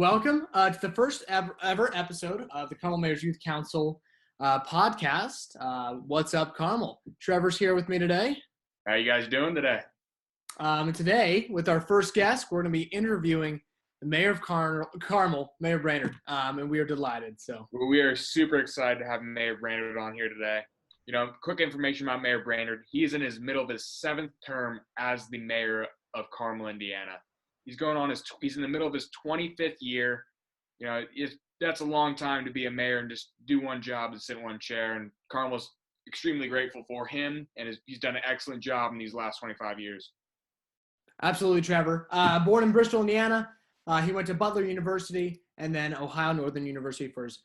welcome to the first ever episode of the Carmel Mayor's Youth Council podcast. What's up, Carmel? Trevor's here with me today. How you guys doing today? And today, with our first guest, we're going to be interviewing the Mayor of Carmel, Mayor Brainard, and we are delighted. So we are super excited to have Mayor Brainard on here today. You know, quick information about Mayor Brainard. He is in his middle of his 7th term as the mayor of Carmel, Indiana. He's in the middle of his 25th year. You know, that's a long time to be a mayor and just do one job and sit in one chair. And Carmel's extremely grateful for him, and he's done an excellent job in these last 25 years. Absolutely, Trevor. Born in Bristol, Indiana, he went to Butler University and then Ohio Northern University for his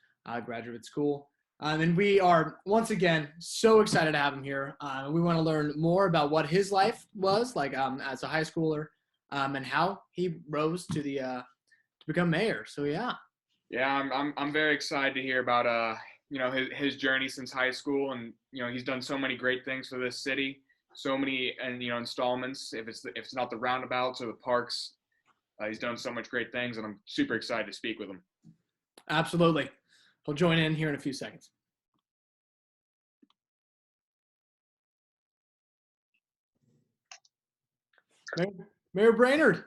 graduate school. And we are, once again, so excited to have him here. We want to learn more about what his life was like as a high schooler and how he rose to become mayor. So, yeah. Yeah, I'm very excited to hear about his journey since high school, and he's done so many great things for this city, so many installments. If it's not the roundabouts or the parks, he's done so much great things, and I'm super excited to speak with him. Absolutely. He'll join in here in a few seconds. Mayor Brainard.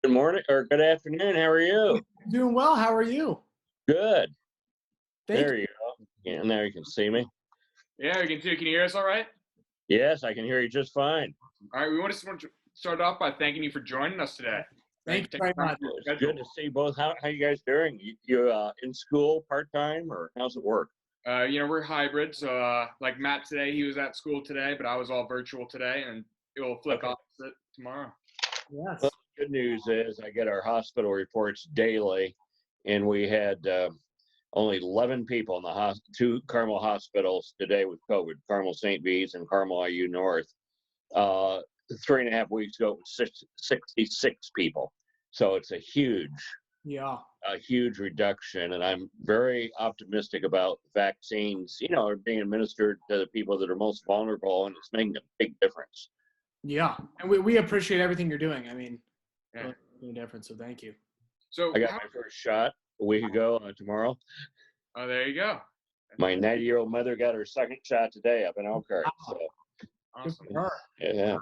Good morning or good afternoon. How are you? Doing well. How are you? Good. There you go. Yeah, now you can see me. Yeah, we can see. Can you hear us all right? Yes, I can hear you just fine. All right, we want to start off by thanking you for joining us today. Thank you very much. It's good to see both. How you guys doing? You in school part-time, or how's it work? We're hybrid. So like Matt today, he was at school today, but I was all virtual today, and it will flip opposite tomorrow. Yes. Well, the good news is I get our hospital reports daily, and we had only 11 people in the 2 Carmel hospitals today with COVID, Carmel St. V's and Carmel IU North. 3.5 weeks ago, it was 66 people. So it's a huge reduction. And I'm very optimistic about vaccines, are being administered to the people that are most vulnerable, and it's making a big difference. Yeah. And we appreciate everything you're doing. I mean, making a difference. So thank you. So I got my first shot a week ago tomorrow. Oh, there you go. My 90-year-old mother got her second shot today up in Elkhart. So. Awesome. Yeah.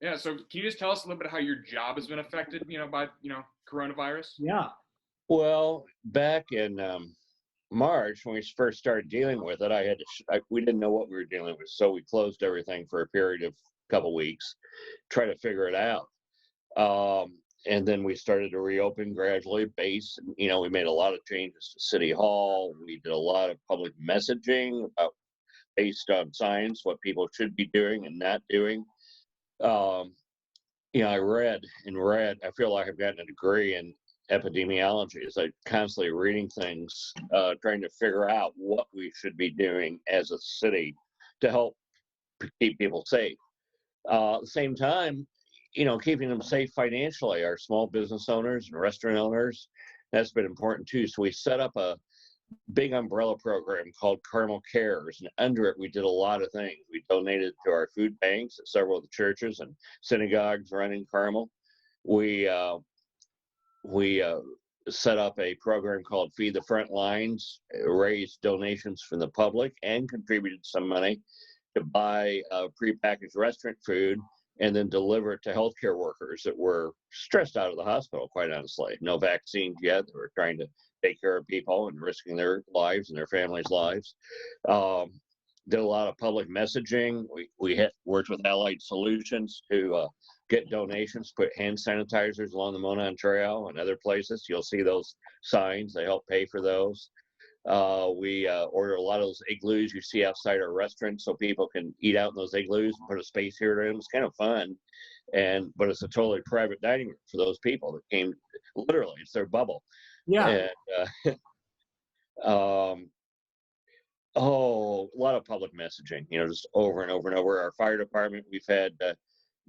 Yeah. So can you just tell us a little bit how your job has been affected, by, coronavirus? Yeah. Well, back in March, when we first started dealing with it, we didn't know what we were dealing with. So we closed everything for a period of a couple weeks, try to figure it out. And then we started to reopen gradually we made a lot of changes to City Hall. We did a lot of public messaging based on science, what people should be doing and not doing. I read. I feel like I've gotten a degree in epidemiology. It's like constantly reading things, trying to figure out what we should be doing as a city to help keep people safe. At the same time, keeping them safe financially, our small business owners and restaurant owners, that's been important too. So we set up a big umbrella program called Carmel Cares, and under it we did a lot of things. We donated to our food banks at several of the churches and synagogues running Carmel. We set up a program called Feed the Front Lines, raised donations from the public, and contributed some money to buy prepackaged restaurant food and then deliver it to healthcare workers that were stressed out of the hospital, quite honestly. No vaccines yet. They were trying to take care of people and risking their lives and their families' lives. Did a lot of public messaging. We worked with Allied Solutions to get donations, put hand sanitizers along the Monon Trail and other places. You'll see those signs. They help pay for those. We ordered a lot of those igloos you see outside our restaurants so people can eat out in those igloos and put a space heater in them. It's kind of fun, but it's a totally private dining room for those people that came. Literally, it's their bubble. Yeah. And, a lot of public messaging, just over and over and over. Our fire department, we've had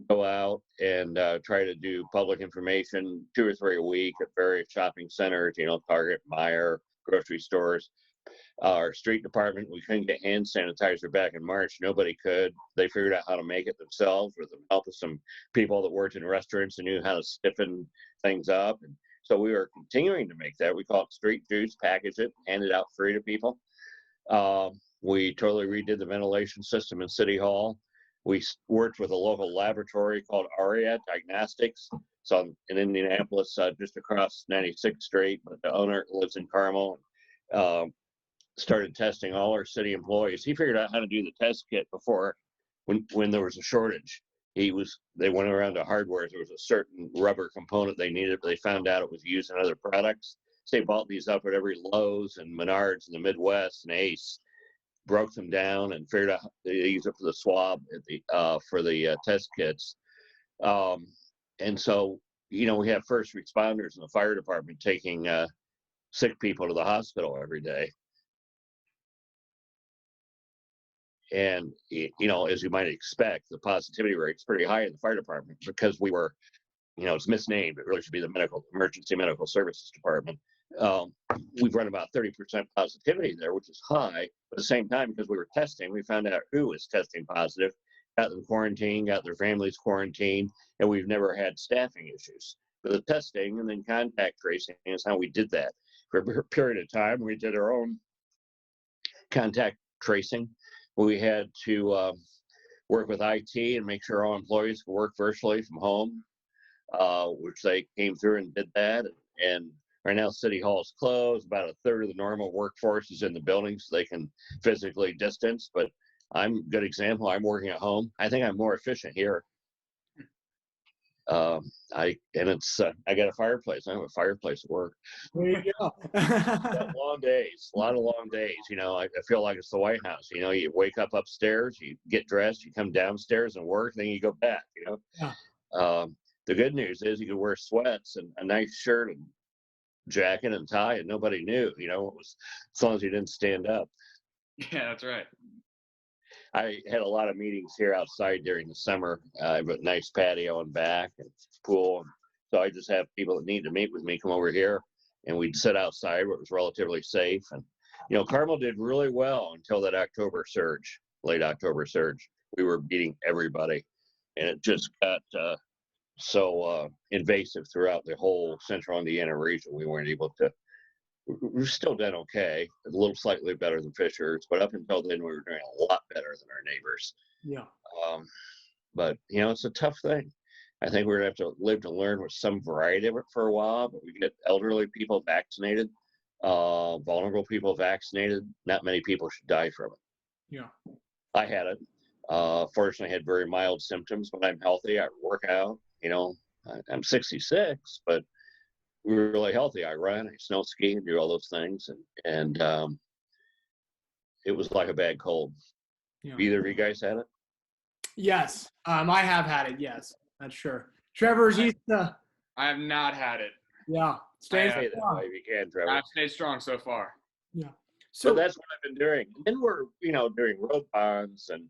go out and try to do public information 2 or 3 a week at various shopping centers, Target, Meijer, grocery stores. Our street department, we couldn't get hand sanitizer back in March. Nobody could. They figured out how to make it themselves with the help of some people that worked in restaurants and knew how to stiffen things up. And So we are continuing to make that. We call it street juice, package it, hand it out free to people. We totally redid the ventilation system in City Hall. We worked with a local laboratory called ARIA Diagnostics. So in Indianapolis, just across 96th Street, but the owner lives in Carmel. Started testing all our city employees. He figured out how to do the test kit before when there was a shortage. They went around to hardware. There was a certain rubber component they needed, but they found out it was used in other products. So they bought these up at every Lowe's and Menards in the Midwest and Ace, broke them down and figured out they use it for the swab for the test kits. And so, we have first responders in the fire department taking sick people to the hospital every day. And, as you might expect, the positivity rate's pretty high in the fire department because we were, it's misnamed. It really should be the emergency medical services department. We've run about 30% positivity there, which is high. But at the same time, because we were testing, we found out who was testing positive, got them quarantined, got their families quarantined, and we've never had staffing issues. But the testing and then contact tracing is how we did that. For a period of time, we did our own contact tracing. We had to work with IT and make sure all employees could work virtually from home, which they came through and did that. And right now, City Hall is closed. About a third of the normal workforce is in the building, so they can physically distance. But I'm a good example. I'm working at home. I think I'm more efficient here. I got a fireplace. I have a fireplace at work. There you go. Long days, a lot of long days. I feel like it's the White House. You wake up upstairs, you get dressed, you come downstairs and work, then you go back. Yeah. The good news is you could wear sweats and a nice shirt and jacket and tie, and nobody knew. It was as long as you didn't stand up. Yeah, that's right. I had a lot of meetings here outside during the summer. I have a nice patio and back and pool. So I just have people that need to meet with me come over here, and we'd sit outside where it was relatively safe. And, Carmel did really well until that late October surge. We were beating everybody, and it just got so invasive throughout the whole central Indiana region. We weren't able to. We've still done okay, a little slightly better than Fishers, but up until then, we were doing a lot better than our neighbors. Yeah. But, it's a tough thing. I think we're going to have to live to learn with some variety of it for a while, but we get elderly people vaccinated, vulnerable people vaccinated. Not many people should die from it. Yeah. I had it. Fortunately, I had very mild symptoms, but I'm healthy. I work out, I'm 66, but we were really healthy. I run, I snow ski, and do all those things, and it was like a bad cold. Yeah. Either of you guys had it? Yes, I have had it. Yes, that's sure. Trevor's I have not had it. Yeah, stay that way if you can, Trevor. I've stayed strong so far. Yeah. So that's what I've been doing. Then we're doing road bonds and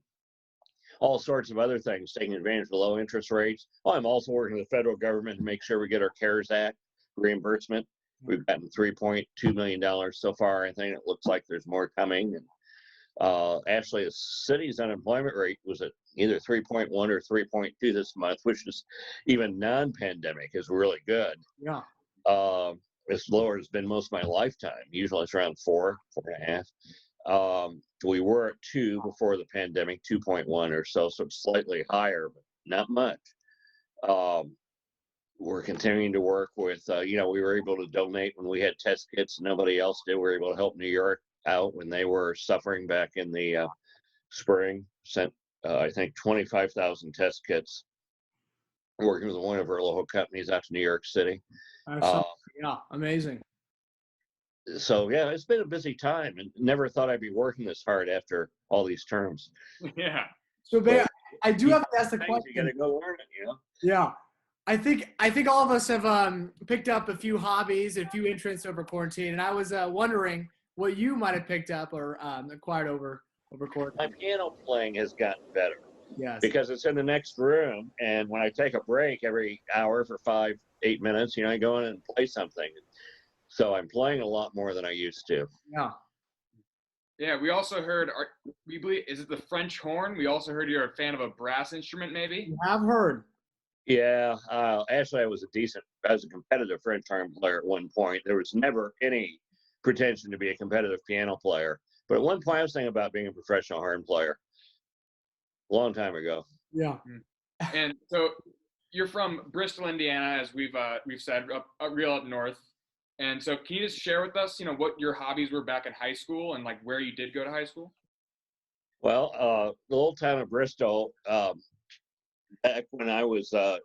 all sorts of other things, taking advantage of the low interest rates. I'm also working with the federal government to make sure we get our CARES Act reimbursement. We've gotten $3.2 million so far. I think it looks like there's more coming. And actually, the city's unemployment rate was at either 3.1 or 3.2 this month, which is even non-pandemic is really good. Yeah. It's lower as it's been most of my lifetime. Usually it's around 4.5. We were at 2 before the pandemic, 2.1 or so it's slightly higher, but not much. We're continuing to work with, we were able to donate when we had test kits. Nobody else did. We were able to help New York out when they were suffering back in the spring. Sent, I think, 25,000 test kits. Working with one of our local companies out to New York City. Yeah, amazing. So, yeah, it's been a busy time, and never thought I'd be working this hard after all these terms. Yeah. So, I do have to ask the question. You got to go learn it, Yeah. I think all of us have picked up a few hobbies, a few interests over quarantine, and I was wondering what you might have picked up or acquired over quarantine. My piano playing has gotten better. Yes. Because it's in the next room, and when I take a break every hour for 5-8 minutes, I go in and play something. So I'm playing a lot more than I used to. Yeah. Yeah, we also heard, we believe, is it the French horn? We also heard you're a fan of a brass instrument, maybe? You have heard. Yeah, actually, I was a competitive French horn player at one point. There was never any pretension to be a competitive piano player. But at one point, I was thinking about being a professional horn player a long time ago. Yeah. And so you're from Bristol, Indiana, as we've said, real up north. And so can you just share with us, what your hobbies were back in high school and like where you did go to high school? Well, the little town of Bristol, back when I was a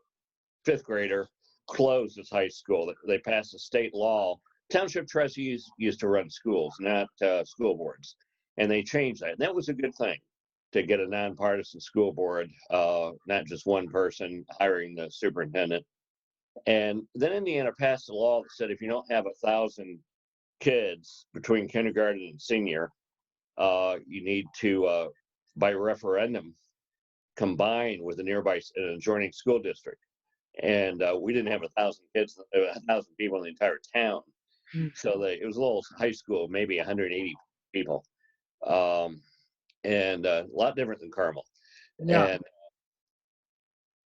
fifth grader, closed as high school. They passed a state law. Township trustees used to run schools, not school boards, and they changed that. And that was a good thing to get a nonpartisan school board, not just one person hiring the superintendent. And then Indiana passed a law that said if you don't have 1,000 kids between kindergarten and senior, you need to, by referendum, combine with a nearby adjoining school district. And we didn't have 1,000 kids, 1,000 people in the entire town. So it was a little high school, maybe 180 people, and a lot different than Carmel. Yeah. And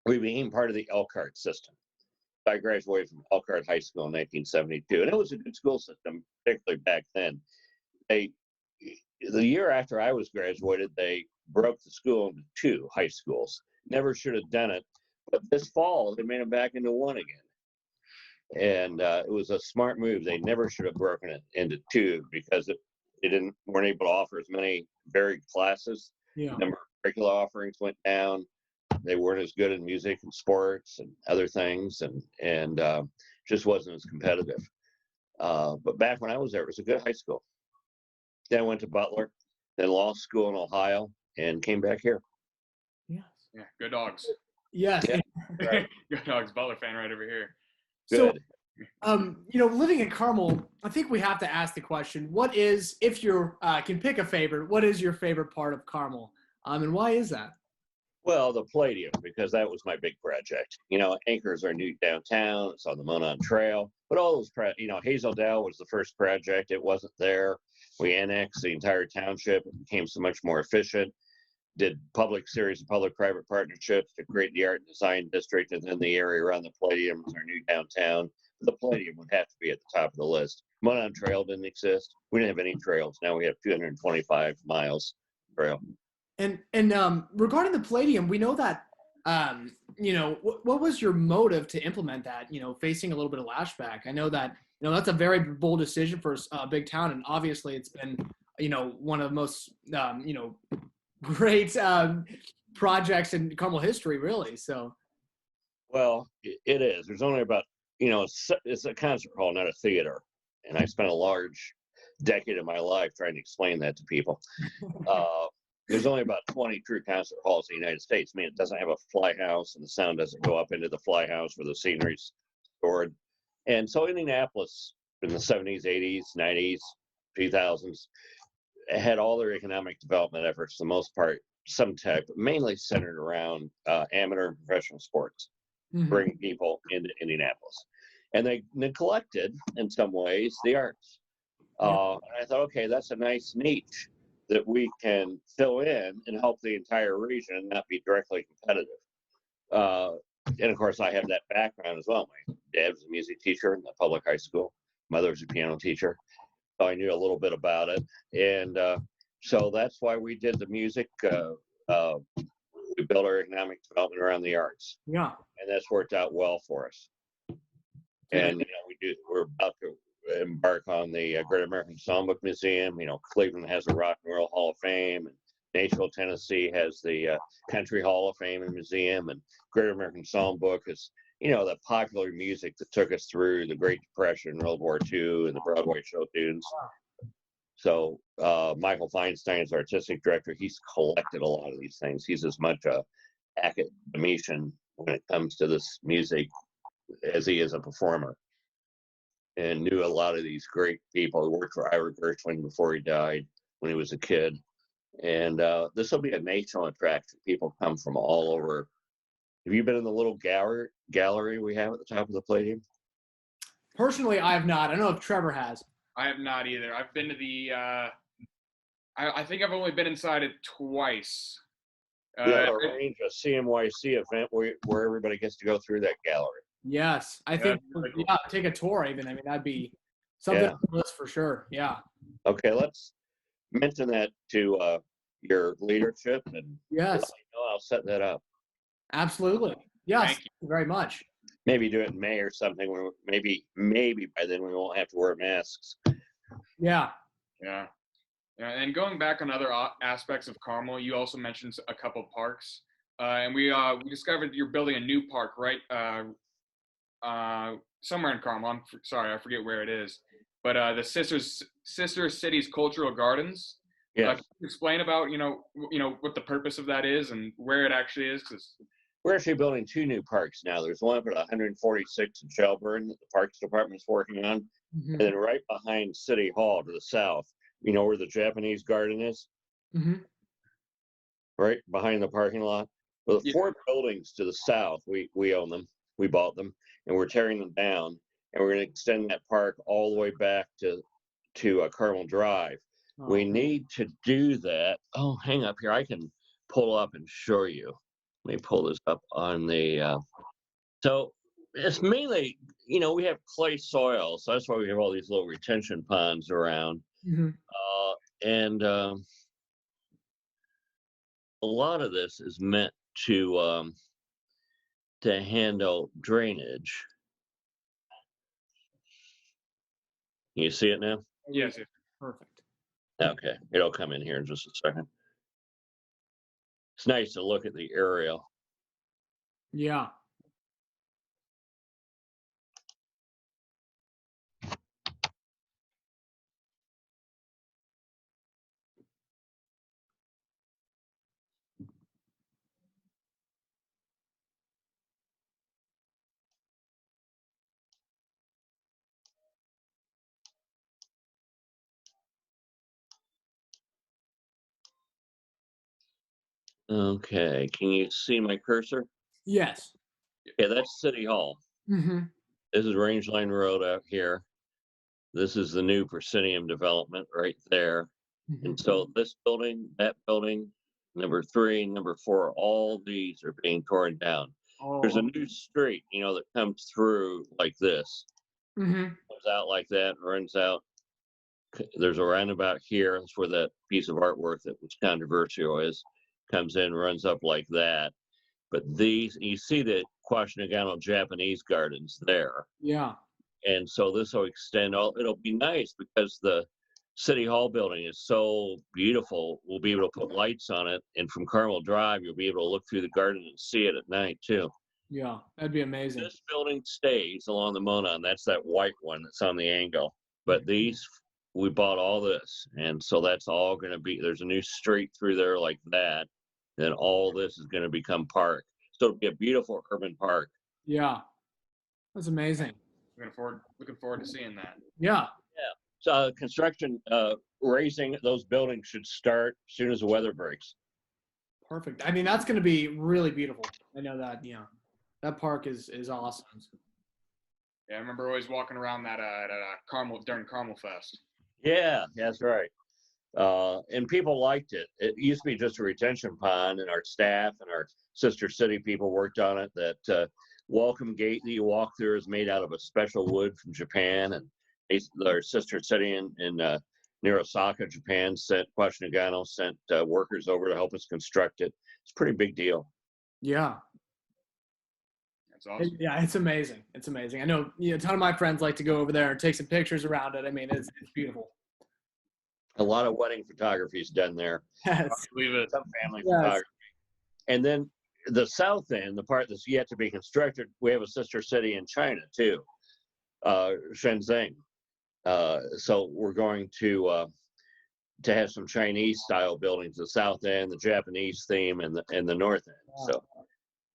we became part of the Elkhart system. I graduated from Elkhart High School in 1972, and it was a good school system, particularly back then. The year after I was graduated, they broke the school into 2 high schools. Never should have done it, but this fall they made them back into 1 again. And it was a smart move. They never should have broken it into 2 because they weren't able to offer as many varied classes. Yeah. The number of curricular offerings went down. They weren't as good in music and sports and other things, and just wasn't as competitive. But back when I was there, it was a good high school. Then I went to Butler, then law school in Ohio, and came back here. Yes. Yeah, go Dogs. Yes. Yeah. Right. Go Dogs, Butler fan right over here. Good. So, living in Carmel, I think we have to ask the question: what is, if you can pick a favorite, what is your favorite part of Carmel, and why is that? Well, the Palladium, because that was my big project. Anchor's our new downtown. It's on the Monon Trail. But all those, Hazeldale was the first project. It wasn't there. We annexed the entire township. It became so much more efficient. Did series of public-private partnerships to create the art and design district, and then the area around the Palladium was our new downtown. The Palladium would have to be at the top of the list. Monon Trail didn't exist. We didn't have any trails. Now we have 225 miles trail. And regarding the Palladium, we know that, what was your motive to implement that, facing a little bit of lashback? I know that, that's a very bold decision for a big town. And obviously it's been, one of the most, great projects in Carmel history, really. So. Well, it is. There's only about, it's a concert hall, not a theater. And I spent a large decade of my life trying to explain that to people. There's only about 20 true concert halls in the United States. I mean, it doesn't have a fly house, and the sound doesn't go up into the fly house where the scenery's stored. And so Indianapolis in the 70s, 80s, 90s, 2000s had all their economic development efforts, for the most part, some type, mainly centered around amateur and professional sports, bring people into Indianapolis. And they neglected, in some ways, the arts. And I thought, okay, that's a nice niche that we can fill in and help the entire region and not be directly competitive. And of course, I have that background as well. My dad was a music teacher in the public high school. Mother was a piano teacher. So I knew a little bit about it. And so that's why we did the music. We built our economic development around the arts. Yeah. And that's worked out well for us. And, we're about to embark on the Great American Songbook Museum. Cleveland has a Rock and Roll Hall of Fame, and Nashville, Tennessee has the Country Hall of Fame and Museum, and Great American Songbook is, the popular music that took us through the Great Depression, World War II, and the Broadway show tunes. So Michael Feinstein's artistic director. He's collected a lot of these things. He's as much a academician when it comes to this music as he is a performer, and knew a lot of these great people. He worked for Ira Gershwin before he died when he was a kid. And this will be a national attraction. People come from all over. Have you been in the little gallery we have at the top of the Palladium? Personally, I have not. I don't know if Trevor has. I have not either. I've been to the I think I've only been inside it twice. Arrange a CMYC event where everybody gets to go through that gallery. Yes, I Yeah, think, that'd be really cool. yeah, take a tour even. I mean, that'd be something on the list for sure. Yeah. Okay, let's mention that to your leadership, and Yes, I'll set that up. absolutely. Yes, Thank thank you very much. Maybe do it in May or something. Where maybe by then we won't have to wear masks. Yeah. Yeah. Yeah, and going back on other aspects of Carmel, you also mentioned a couple parks, and we discovered you're building a new park, right? Somewhere in Carmel. Sorry, I forget where it is, but the Sister Cities Cultural Gardens. Yes. Can you explain about what the purpose of that is and where it actually is? 'Cause We're actually building 2 new parks now. There's one up at 146 in Shelburne that the Parks Department's working on, Mm-hmm. and then right behind City Hall to the south. You know where the Japanese garden is? Mm-hmm. Right behind the parking lot. Well, the Yeah. 4 buildings to the south, we own them. We bought them, and we're tearing them down, and we're going to extend that park all the way back to Carmel Drive. We need to do that. Oh, hang up here. I can pull up and show you. Let me pull this up on the. So it's mainly, we have clay soil, so that's why we have all these little retention ponds around, Mm-hmm. and a lot of this is meant to handle drainage. You see it now? yes, Perfect. Okay, it'll come in here in just a second. It's nice to look at the aerial. Yeah. Okay, can you see my cursor? Yes. Okay, that's City Hall. Mm-hmm. This is Rangeline Road out here. This is the new proscenium development right there. Mm-hmm. And so this building, that building, number 3, number 4, all these are being torn down. There's a new street, that comes through like this. Mm-hmm. Comes out like that, runs out. There's a roundabout here. That's where that piece of artwork that was controversial is. Comes in, runs up like that. But these, you see the Quashnagano Japanese gardens there. Yeah. And so this will extend it'll be nice because the City Hall building is so beautiful. We'll be able to put lights on it. And from Carmel Drive, you'll be able to look through the garden and see it at night too. Yeah. That'd be amazing. This building stays along the Monon. That's that white one that's on the angle. But these, we bought all this. And so that's all going to be, there's a new street through there like that. Then all this is going to become park. So it'll be a beautiful urban park. Yeah. That's amazing. looking forward to seeing that. Yeah. So construction, raising those buildings should start as soon as the weather breaks. Perfect. I mean, that's going to be really beautiful. I know that, that park is awesome. Yeah, I remember always walking around that at Carmel during Carmel Fest. Yeah, that's right. And people liked it. It used to be just a retention pond, and our staff and our sister city people worked on it. That welcome gate that you walk through is made out of a special wood from Japan, and our sister city in near Osaka, Japan, Quashnagano sent workers over to help us construct it. It's a pretty big deal. Yeah. That's awesome. Yeah, it's amazing. It's amazing. I know a ton of my friends like to go over there and take some pictures around it. I mean, it's beautiful. A lot of wedding photography is done there. Yes. I believe it. Some family photography. And then the south end, the part that's yet to be constructed, we have a sister city in China too, Shenzhen. So we're going to have some Chinese style buildings, the south end, the Japanese theme, and the north end. Wow. So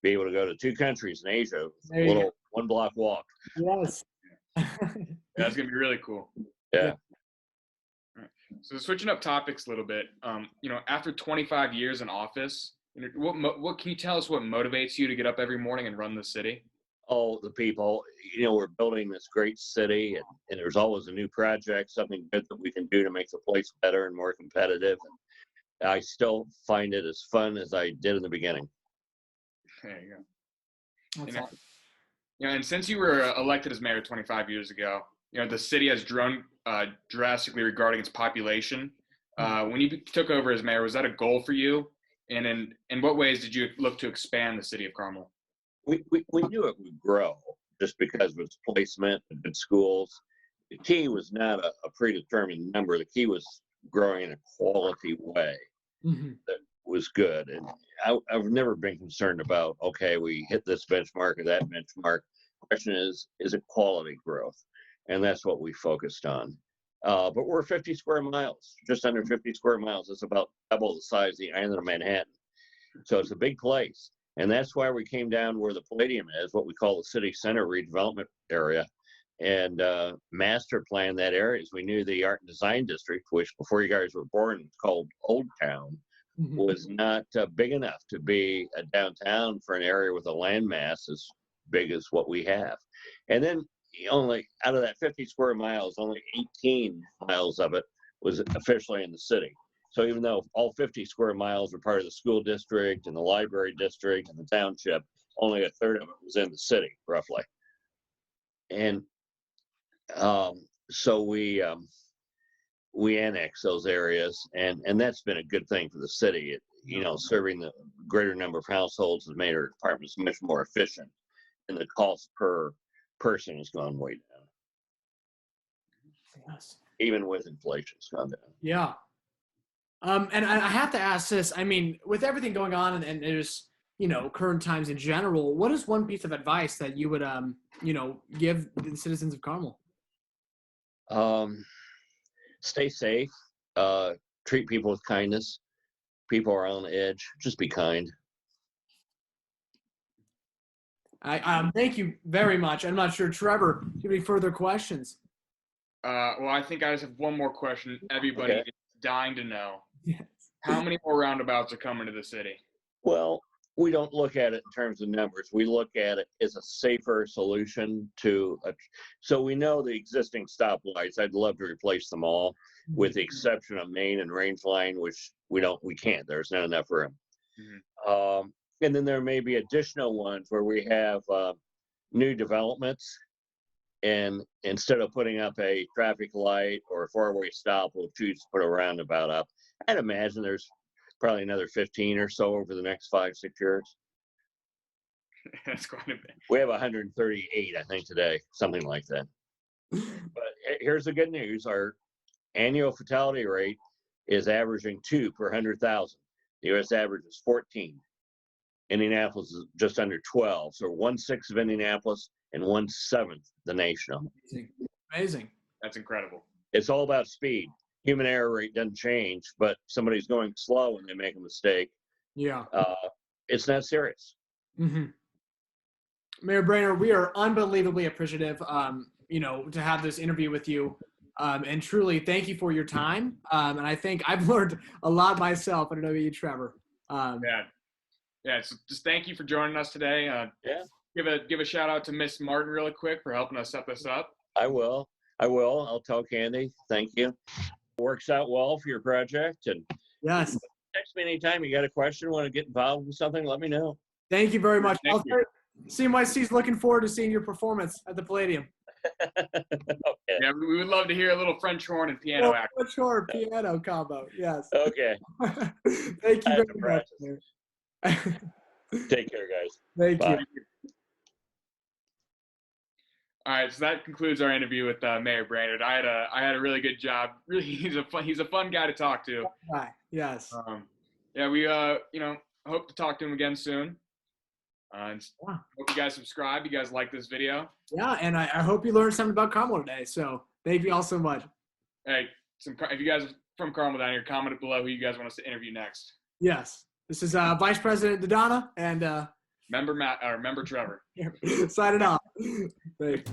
be able to go to 2 countries in Asia, There 1 block walk. Yes. That's gonna be really cool. Yeah. So switching up topics a little bit, after 25 years in office, what can you tell us? What motivates you to get up every morning and run the city? Oh, the people. We're building this great city, and there's always a new project, something good that we can do to make the place better and more competitive. I still find it as fun as I did in the beginning. There you go. That's awesome. And since you were elected as mayor 25 years ago, the city has grown drastically regarding its population. When you took over as mayor, was that a goal for you? And in what ways did you look to expand the city of Carmel? We knew it would grow just because of its placement and good schools. The key was not a predetermined number. The key was growing in a quality way that was good. And I've never been concerned about, okay, we hit this benchmark or that benchmark. The question is it quality growth? And that's what we focused on. But we're 50 square miles, just under 50 square miles. It's about double the size of the island of Manhattan. So it's a big place. And that's why we came down where the Palladium is, what we call the city center redevelopment area, and master plan that area. As we knew the art and design district, which before you guys were born was called Old Town, was not big enough to be a downtown for an area with a landmass as big as what we have. And then only out of that 50 square miles, only 18 miles of it was officially in the city. So even though all 50 square miles were part of the school district and the library district and the township, only a third of it was in the city, roughly. And so we annexed those areas, and that's been a good thing for the city. Serving the greater number of households has made our departments much more efficient, and the cost per person has gone way down. Yes. Even with inflation, it's gone down. Yeah. And I have to ask this. I mean, with everything going on and there's, current times in general, what is one piece of advice that you would, give the citizens of Carmel? Stay safe. Treat people with kindness. People are on the edge. Just be kind. I thank you very much. I'm not sure, Trevor, do you have any further questions? Well, I think I just have one more question. Everybody is dying to know. Yes. How many more roundabouts are coming to the city? Well, we don't look at it in terms of numbers. We look at it as a safer solution so we know the existing stoplights. I'd love to replace them all, with the exception of Main and Rangeline, which we can't. There's not enough room. And then there may be additional ones where we have new developments, and instead of putting up a traffic light or a four-way stop, we'll choose to put a roundabout up. I'd imagine there's probably another 15 or so over the next 5-6 years. That's quite a bit. We have 138, I think, today, something like that. But here's the good news. Our annual fatality rate is averaging 2 per 100,000. The U.S. average is 14. Indianapolis is just under 12. So 1/6 of Indianapolis and 1/7 the national. Amazing. That's incredible. It's all about speed. Human error rate doesn't change, but somebody's going slow and they make a mistake. Yeah. It's not serious. Mayor Brainard, we are unbelievably appreciative, to have this interview with you. And truly, thank you for your time. And I think I've learned a lot myself. I don't know about you, Trevor. Yeah. So just thank you for joining us today. Give a shout out to Miss Martin really quick for helping us set this up. I will. I'll tell Candy. Thank you. Works out well for your project. And yes. Text me anytime you got a question, want to get involved with something, let me know. Thank you very much. Thank CMYC is looking forward to seeing your performance at the Palladium. Okay. Yeah, we would love to hear a little French horn and piano act. French horn piano combo. Yes. Okay. Thank you very much. Take care, guys. Thank Bye. you. All right, so that concludes our interview with Mayor Brainard. I had a really good job. Really, he's a fun guy to talk to. Right. Yes. We hope to talk to him again soon. Hope you guys subscribe. You guys like this video. Yeah, and I hope you learned something about Carmel today. So thank you all so much. Hey, if you guys are from Carmel down here, comment below who you guys want us to interview next. Yes, this is Vice President DiDonna and Member Trevor. signing off. Thanks.